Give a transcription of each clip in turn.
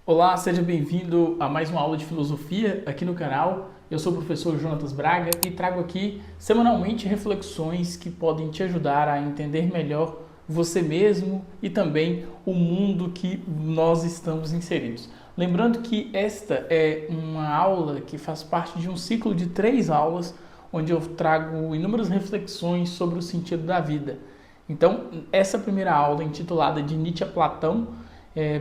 Olá, seja bem-vindo a mais uma aula de filosofia aqui no canal. Eu sou o professor Jonatas Braga e trago aqui semanalmente reflexões que podem te ajudar a entender melhor você mesmo e também o mundo que nós estamos inseridos. Lembrando que esta é uma aula que faz parte de um ciclo de 3 aulas, onde eu trago inúmeras reflexões sobre o sentido da vida. Então, essa primeira aula, intitulada de Nietzsche a Platão,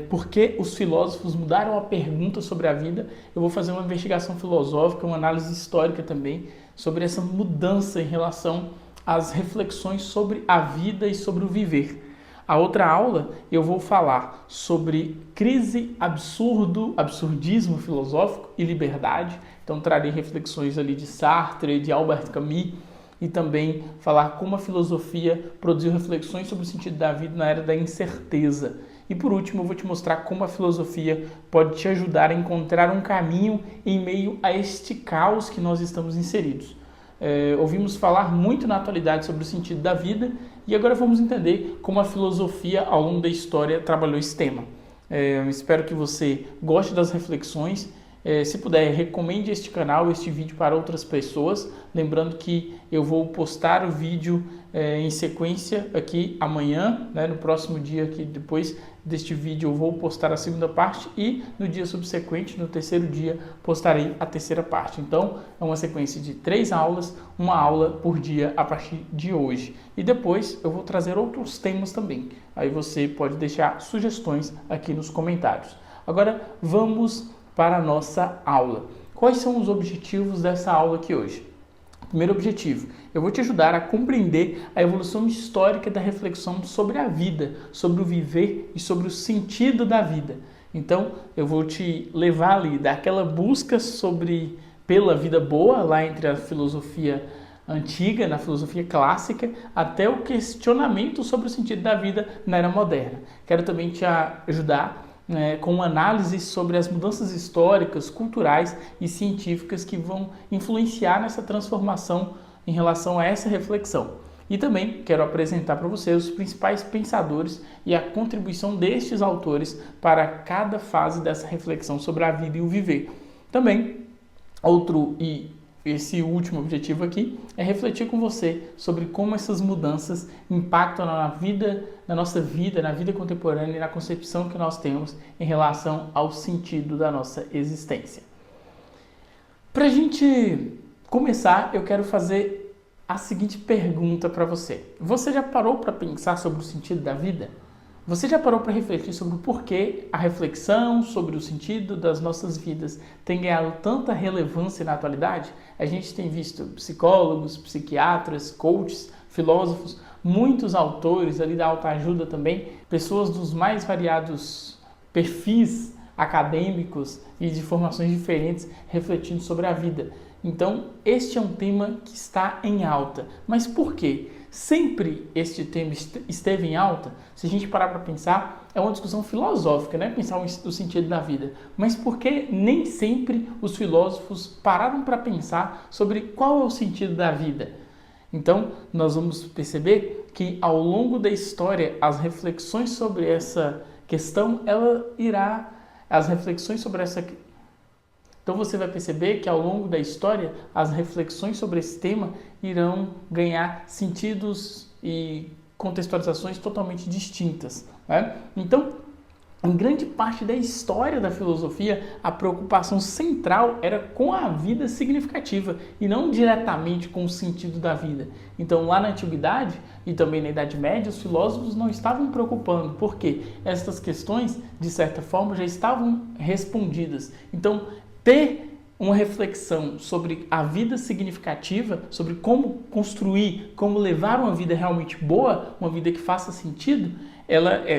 por que os filósofos mudaram a pergunta sobre a vida, eu vou fazer uma investigação filosófica, uma análise histórica também, sobre essa mudança em relação às reflexões sobre a vida e sobre o viver. A outra aula eu vou falar sobre crise, absurdismo filosófico e liberdade. Então trarei reflexões ali de Sartre, de Albert Camus, e também falar como a filosofia produziu reflexões sobre o sentido da vida na era da incerteza. E por último, eu vou te mostrar como a filosofia pode te ajudar a encontrar um caminho em meio a este caos que nós estamos inseridos. Ouvimos falar muito na atualidade sobre o sentido da vida e agora vamos entender como a filosofia ao longo da história trabalhou esse tema. Espero que você goste das reflexões. Se puder, recomende este canal, este vídeo para outras pessoas. Lembrando que eu vou postar o vídeo em sequência aqui amanhã, né? No próximo dia aqui, depois deste vídeo, eu vou postar a segunda parte e no dia subsequente, no terceiro dia, postarei a terceira parte. Então, é uma sequência de 3 aulas, uma aula por dia a partir de hoje. E depois eu vou trazer outros temas também. Aí você pode deixar sugestões aqui nos comentários. Agora, vamos para a nossa aula. Quais são os objetivos dessa aula aqui hoje? Primeiro objetivo, eu vou te ajudar a compreender a evolução histórica da reflexão sobre a vida, sobre o viver e sobre o sentido da vida. Então, eu vou te levar ali daquela busca pela vida boa, lá entre a filosofia antiga, na filosofia clássica, até o questionamento sobre o sentido da vida na era moderna. Quero também te ajudar com uma análise sobre as mudanças históricas, culturais e científicas que vão influenciar nessa transformação em relação a essa reflexão. E também quero apresentar para você os principais pensadores e a contribuição destes autores para cada fase dessa reflexão sobre a vida e o viver. Também, esse último objetivo aqui é refletir com você sobre como essas mudanças impactam na nossa vida, na vida contemporânea e na concepção que nós temos em relação ao sentido da nossa existência. Para a gente começar, eu quero fazer a seguinte pergunta para você. Você já parou para pensar sobre o sentido da vida? Você já parou para refletir sobre o porquê a reflexão sobre o sentido das nossas vidas tem ganhado tanta relevância na atualidade? A gente tem visto psicólogos, psiquiatras, coaches, filósofos, muitos autores ali da autoajuda também, pessoas dos mais variados perfis acadêmicos e de formações diferentes refletindo sobre a vida. Então, este é um tema que está em alta. Mas por quê? Sempre este tema esteve em alta? Se a gente parar para pensar, é uma discussão filosófica, né? Pensar o sentido da vida. Mas por que nem sempre os filósofos pararam para pensar sobre qual é o sentido da vida? Então, nós vamos perceber que ao longo da história, as reflexões sobre essa questão, Então você vai perceber que ao longo da história, as reflexões sobre esse tema irão ganhar sentidos e contextualizações totalmente distintas, né? Então, em grande parte da história da filosofia, a preocupação central era com a vida significativa e não diretamente com o sentido da vida. Então, lá na Antiguidade e também na Idade Média, os filósofos não estavam preocupando, porque essas questões, de certa forma, já estavam respondidas. Então, ter uma reflexão sobre a vida significativa, sobre como construir, como levar uma vida realmente boa, uma vida que faça sentido,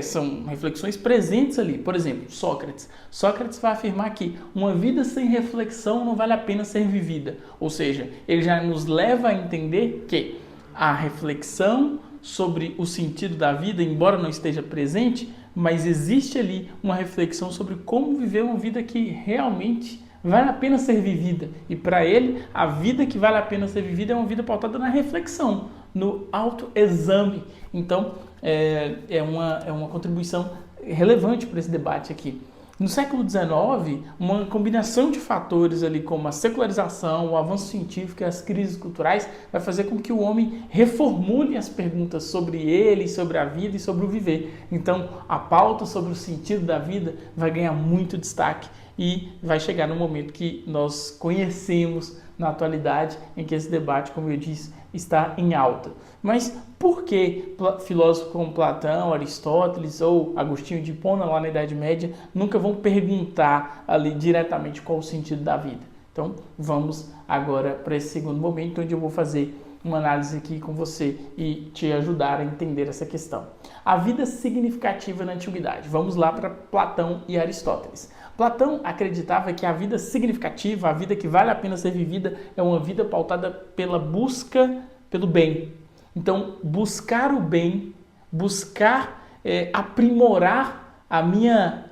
são reflexões presentes ali. Por exemplo, Sócrates. Sócrates vai afirmar que uma vida sem reflexão não vale a pena ser vivida. Ou seja, ele já nos leva a entender que a reflexão sobre o sentido da vida, embora não esteja presente, mas existe ali uma reflexão sobre como viver uma vida que realmente vale a pena ser vivida. E para ele, a vida que vale a pena ser vivida é uma vida pautada na reflexão, no autoexame. Então, é uma contribuição relevante para esse debate aqui. No século XIX, uma combinação de fatores ali como a secularização, o avanço científico e as crises culturais vai fazer com que o homem reformule as perguntas sobre ele, sobre a vida e sobre o viver. Então, a pauta sobre o sentido da vida vai ganhar muito destaque e vai chegar no momento que nós conhecemos na atualidade, em que esse debate, como eu disse, está em alta. Mas por que filósofos como Platão, Aristóteles ou Agostinho de Hipona, lá na Idade Média, nunca vão perguntar ali diretamente qual o sentido da vida? Então, vamos agora para esse segundo momento, onde eu vou fazer uma análise aqui com você e te ajudar a entender essa questão. A vida significativa na antiguidade. Vamos lá para Platão e Aristóteles. Platão acreditava que a vida significativa, a vida que vale a pena ser vivida, é uma vida pautada pela busca pelo bem. Então, buscar o bem, buscar aprimorar a minha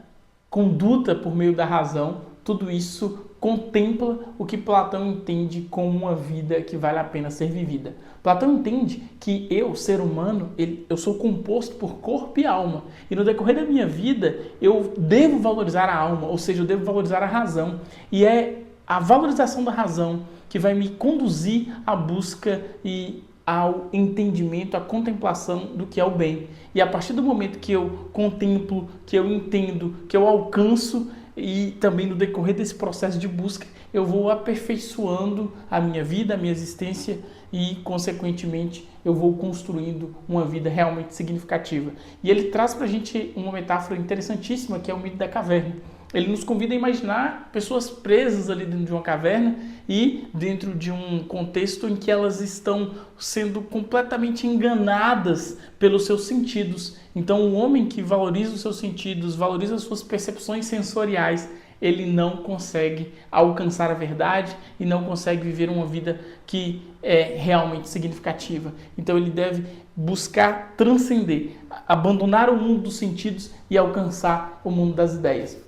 conduta por meio da razão, tudo isso contempla o que Platão entende como uma vida que vale a pena ser vivida. Platão entende que eu, ser humano, eu sou composto por corpo e alma. E no decorrer da minha vida, eu devo valorizar a alma, ou seja, eu devo valorizar a razão. E é a valorização da razão que vai me conduzir à busca e ao entendimento, à contemplação do que é o bem. E a partir do momento que eu contemplo, que eu entendo, que eu alcanço, e também no decorrer desse processo de busca, eu vou aperfeiçoando a minha vida, a minha existência e, consequentemente, eu vou construindo uma vida realmente significativa. E ele traz para a gente uma metáfora interessantíssima, que é o mito da caverna. Ele nos convida a imaginar pessoas presas ali dentro de uma caverna e dentro de um contexto em que elas estão sendo completamente enganadas pelos seus sentidos. Então, o homem que valoriza os seus sentidos, valoriza as suas percepções sensoriais, ele não consegue alcançar a verdade e não consegue viver uma vida que é realmente significativa. Então, ele deve buscar transcender, abandonar o mundo dos sentidos e alcançar o mundo das ideias.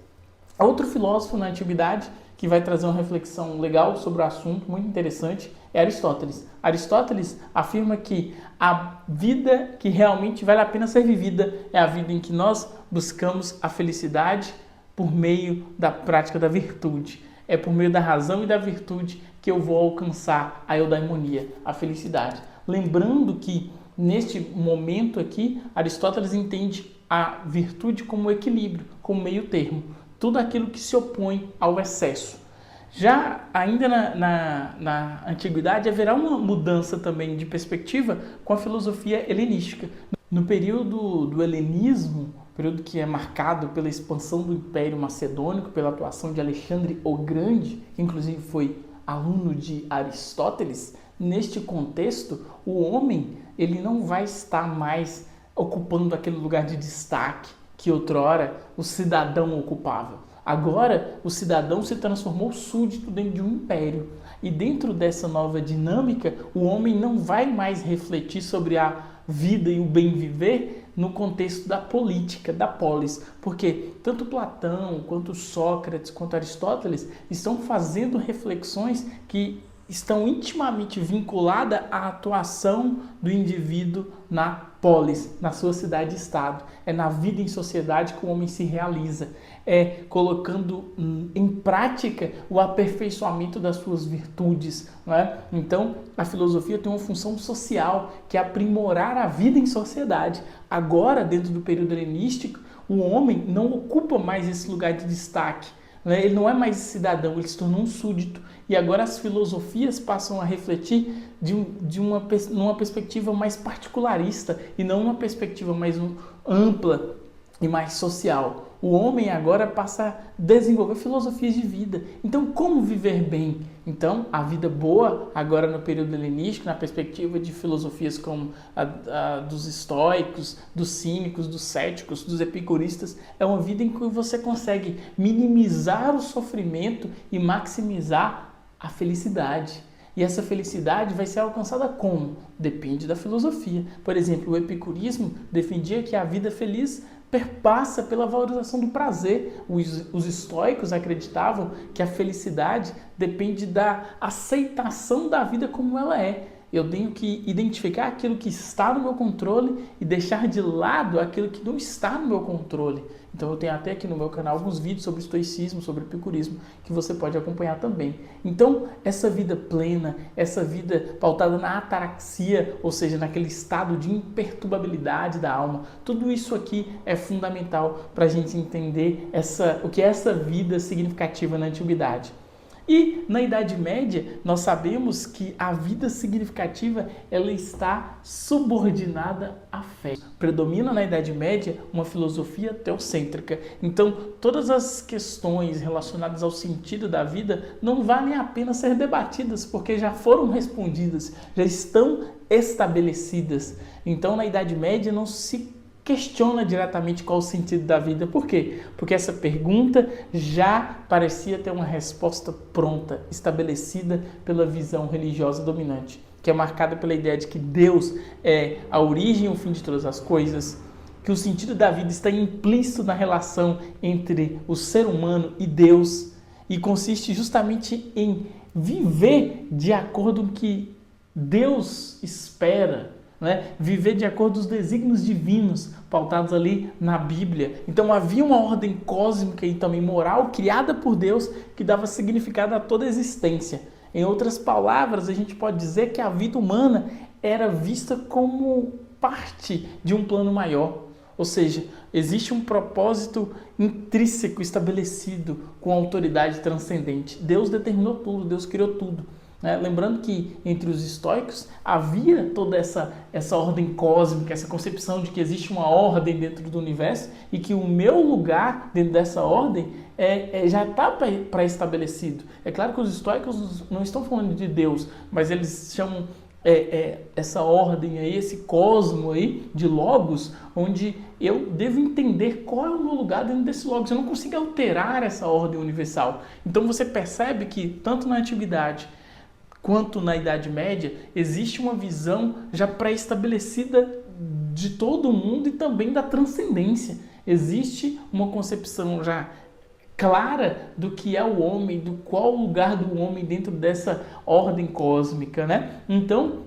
Outro filósofo na antiguidade que vai trazer uma reflexão legal sobre o assunto, muito interessante, é Aristóteles. Aristóteles afirma que a vida que realmente vale a pena ser vivida é a vida em que nós buscamos a felicidade por meio da prática da virtude. É por meio da razão e da virtude que eu vou alcançar a eudaimonia, a felicidade. Lembrando que neste momento aqui, Aristóteles entende a virtude como equilíbrio, como meio termo. Tudo aquilo que se opõe ao excesso. Já ainda na antiguidade haverá uma mudança também de perspectiva com a filosofia helenística. No período do helenismo, período que é marcado pela expansão do Império Macedônico, pela atuação de Alexandre o Grande, que inclusive foi aluno de Aristóteles, neste contexto, o homem ele não vai estar mais ocupando aquele lugar de destaque que outrora o cidadão ocupava. Agora, o cidadão se transformou súdito dentro de um império. E dentro dessa nova dinâmica, o homem não vai mais refletir sobre a vida e o bem viver no contexto da política, da polis. Porque tanto Platão, quanto Sócrates, quanto Aristóteles estão fazendo reflexões que estão intimamente vinculadas à atuação do indivíduo na polis, na sua cidade-estado. É na vida em sociedade que o homem se realiza. É colocando em prática o aperfeiçoamento das suas virtudes. Não é? Então, a filosofia tem uma função social, que é aprimorar a vida em sociedade. Agora, dentro do período helenístico, o homem não ocupa mais esse lugar de destaque. Ele não é mais cidadão, ele se tornou um súdito. E agora as filosofias passam a refletir numa perspectiva mais particularista e não uma perspectiva mais ampla e mais social. O homem agora passa a desenvolver filosofias de vida. Então, como viver bem? Então, a vida boa, agora no período helenístico, na perspectiva de filosofias como a dos estoicos, dos cínicos, dos céticos, dos epicuristas, é uma vida em que você consegue minimizar o sofrimento e maximizar a felicidade. E essa felicidade vai ser alcançada como? Depende da filosofia. Por exemplo, o epicurismo defendia que a vida feliz perpassa pela valorização do prazer. Os estoicos acreditavam que a felicidade depende da aceitação da vida como ela é. Eu tenho que identificar aquilo que está no meu controle e deixar de lado aquilo que não está no meu controle. Então eu tenho até aqui no meu canal alguns vídeos sobre estoicismo, sobre epicurismo, que você pode acompanhar também. Então, essa vida plena, essa vida pautada na ataraxia, ou seja, naquele estado de imperturbabilidade da alma, tudo isso aqui é fundamental para a gente entender o que é essa vida significativa na antiguidade. E na Idade Média, nós sabemos que a vida significativa ela está subordinada à fé. Predomina na Idade Média uma filosofia teocêntrica. Então, todas as questões relacionadas ao sentido da vida não valem a pena ser debatidas, porque já foram respondidas, já estão estabelecidas. Então, na Idade Média não se questiona diretamente qual o sentido da vida. Por quê? Porque essa pergunta já parecia ter uma resposta pronta, estabelecida pela visão religiosa dominante, que é marcada pela ideia de que Deus é a origem e o fim de todas as coisas, que o sentido da vida está implícito na relação entre o ser humano e Deus e consiste justamente em viver de acordo com o que Deus espera, né? Viver de acordo com os desígnios divinos pautados ali na Bíblia. Então havia uma ordem cósmica e também moral criada por Deus que dava significado a toda a existência. Em outras palavras, a gente pode dizer que a vida humana era vista como parte de um plano maior. Ou seja, existe um propósito intrínseco estabelecido com autoridade transcendente. Deus determinou tudo, Deus criou tudo. Lembrando que entre os estoicos havia toda essa ordem cósmica, essa concepção de que existe uma ordem dentro do universo e que o meu lugar dentro dessa ordem já está pré-estabelecido. É claro que os estoicos não estão falando de Deus, mas eles chamam essa ordem aí, esse cosmo aí de logos, onde eu devo entender qual é o meu lugar dentro desse logos. Eu não consigo alterar essa ordem universal. Então você percebe que tanto na antiguidade quanto na Idade Média, existe uma visão já pré-estabelecida de todo o mundo e também da transcendência. Existe uma concepção já clara do que é o homem, do qual o lugar do homem dentro dessa ordem cósmica, né? Então,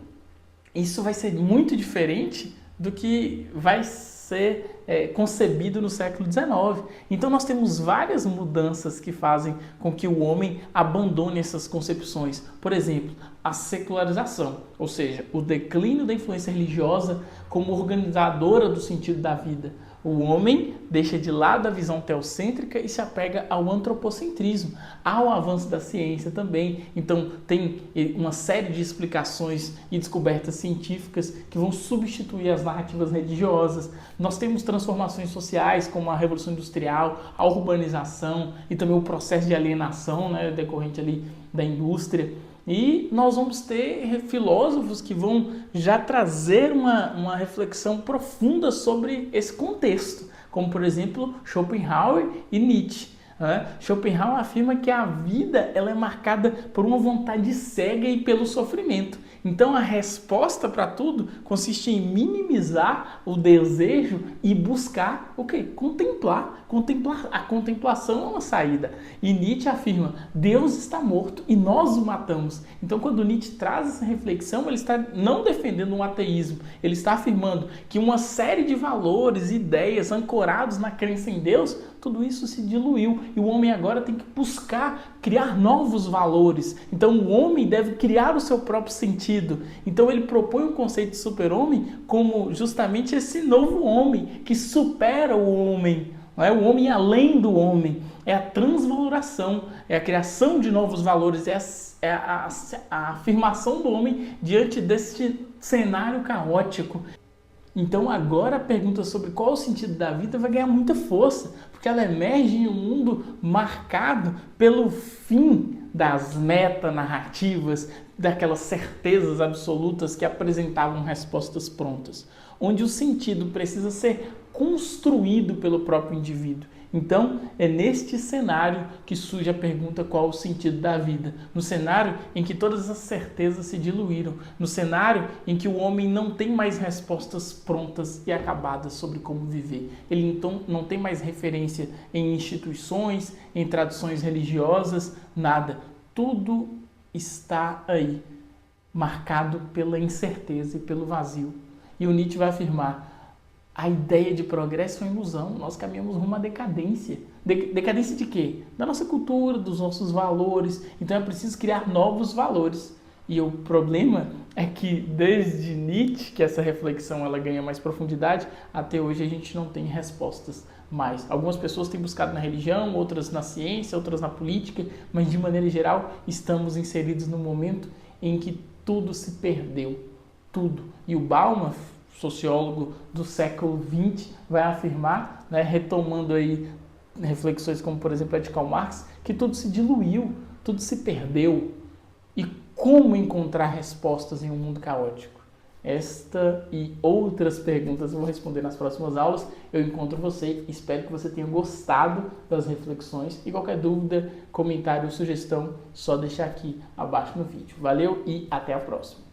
isso vai ser muito diferente do que vai ser concebido no século XIX. Então nós temos várias mudanças que fazem com que o homem abandone essas concepções. Por exemplo, a secularização, ou seja, o declínio da influência religiosa como organizadora do sentido da vida. O homem deixa de lado a visão teocêntrica e se apega ao antropocentrismo, ao avanço da ciência também. Então tem uma série de explicações e descobertas científicas que vão substituir as narrativas religiosas. Nós temos transformações sociais como a Revolução Industrial, a urbanização e também o processo de alienação, né, decorrente ali da indústria. E nós vamos ter filósofos que vão já trazer uma reflexão profunda sobre esse contexto, como por exemplo Schopenhauer e Nietzsche. Schopenhauer afirma que a vida ela é marcada por uma vontade cega e pelo sofrimento. Então a resposta para tudo consiste em minimizar o desejo e buscar o quê? Contemplar. A contemplação é uma saída. E Nietzsche afirma, Deus está morto e nós o matamos. Então quando Nietzsche traz essa reflexão, ele está não defendendo um ateísmo, ele está afirmando que uma série de valores, ideias ancorados na crença em Deus, tudo isso se diluiu e o homem agora tem que buscar criar novos valores. Então o homem deve criar o seu próprio sentido. Então ele propõe o conceito de super-homem como justamente esse novo homem que supera o homem, não é? O homem além do homem. É a transvaloração, é a criação de novos valores, é a afirmação do homem diante deste cenário caótico. Então agora a pergunta sobre qual é o sentido da vida vai ganhar muita força, porque ela emerge em um mundo marcado pelo fim das metanarrativas, daquelas certezas absolutas que apresentavam respostas prontas, onde o sentido precisa ser construído pelo próprio indivíduo. Então, é neste cenário que surge a pergunta qual o sentido da vida. No cenário em que todas as certezas se diluíram. No cenário em que o homem não tem mais respostas prontas e acabadas sobre como viver. Ele então não tem mais referência em instituições, em tradições religiosas, nada. Tudo está aí. marcado pela incerteza e pelo vazio. E o Nietzsche vai afirmar: a ideia de progresso é uma ilusão, nós caminhamos rumo à decadência. Decadência de quê? Da nossa cultura, dos nossos valores. Então é preciso criar novos valores. E o problema é que desde Nietzsche, que essa reflexão ela ganha mais profundidade, até hoje a gente não tem respostas mais. Algumas pessoas têm buscado na religião, outras na ciência, outras na política, mas de maneira geral estamos inseridos no momento em que tudo se perdeu. Tudo. E o Bauman, sociólogo do século XX, vai afirmar, né, retomando aí reflexões como, por exemplo, a de Karl Marx, que tudo se diluiu, tudo se perdeu. E como encontrar respostas em um mundo caótico? Esta e outras perguntas eu vou responder nas próximas aulas. Eu encontro você, espero que você tenha gostado das reflexões e qualquer dúvida, comentário ou sugestão, só deixar aqui abaixo no vídeo. Valeu e até a próxima!